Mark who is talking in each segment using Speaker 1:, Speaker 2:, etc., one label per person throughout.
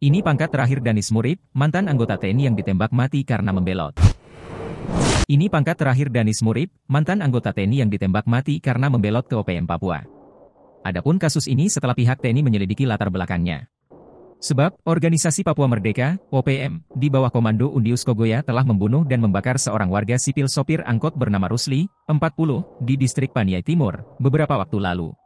Speaker 1: Ini pangkat terakhir Danis Murib, mantan anggota TNI yang ditembak mati karena membelot. Ini pangkat terakhir Danis Murib, mantan anggota TNI yang ditembak mati karena membelot ke OPM Papua. Adapun kasus ini setelah pihak TNI menyelidiki latar belakangnya. Sebab, Organisasi Papua Merdeka, OPM, di bawah Komando Undius Kogoya telah membunuh dan membakar seorang warga sipil sopir angkot bernama Rusli, 40, di distrik Paniai Timur, beberapa waktu lalu.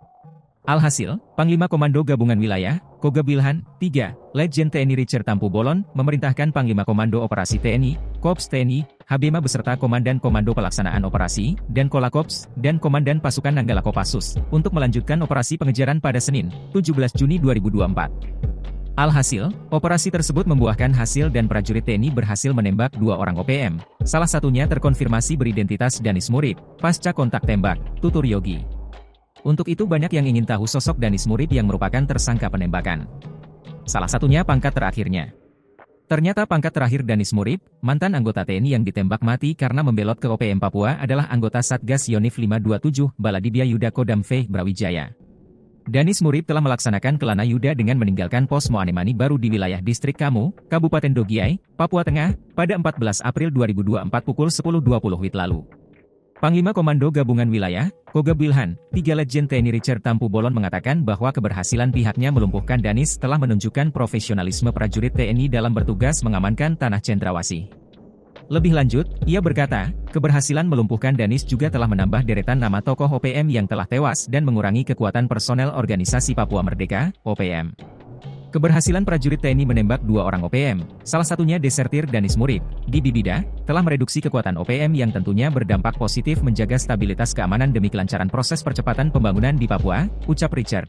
Speaker 1: Alhasil, Panglima Komando Gabungan Wilayah, Koga Bilhan, 3, Letjen TNI Richard Tampu Bolon, memerintahkan Panglima Komando Operasi TNI, Kops TNI, Habema beserta Komandan Komando Pelaksanaan Operasi, dan Kolakops, dan Komandan Pasukan Nanggala Kopassus, untuk melanjutkan operasi pengejaran pada Senin, 17 Juni 2024. Alhasil, operasi tersebut membuahkan hasil dan prajurit TNI berhasil menembak 2 orang OPM, salah satunya terkonfirmasi beridentitas Danis Murib, pasca kontak tembak, tutur Yogi. Untuk itu banyak yang ingin tahu sosok Danis Murib yang merupakan tersangka penembakan. Salah satunya pangkat terakhirnya. Ternyata pangkat terakhir Danis Murib, mantan anggota TNI yang ditembak mati karena membelot ke OPM Papua adalah anggota Satgas Yonif 527, Baladibia Yuda Kodam V Brawijaya. Danis Murib telah melaksanakan kelana Yuda dengan meninggalkan pos Moanemani baru di wilayah distrik Kamu, Kabupaten Dogiai, Papua Tengah, pada 14 April 2024 pukul 10.20 WIB lalu. Panglima Komando Gabungan Wilayah, Koga Bilhan, 3 Letjen TNI Richard Tampu Bolon mengatakan bahwa keberhasilan pihaknya melumpuhkan Danis telah menunjukkan profesionalisme prajurit TNI dalam bertugas mengamankan tanah cendrawasih. Lebih lanjut, ia berkata, keberhasilan melumpuhkan Danis juga telah menambah deretan nama tokoh OPM yang telah tewas dan mengurangi kekuatan personel Organisasi Papua Merdeka, OPM. Keberhasilan prajurit TNI menembak 2 orang OPM, salah satunya desertir Danis Murib, di Bibida, telah mereduksi kekuatan OPM yang tentunya berdampak positif menjaga stabilitas keamanan demi kelancaran proses percepatan pembangunan di Papua, ucap Richard.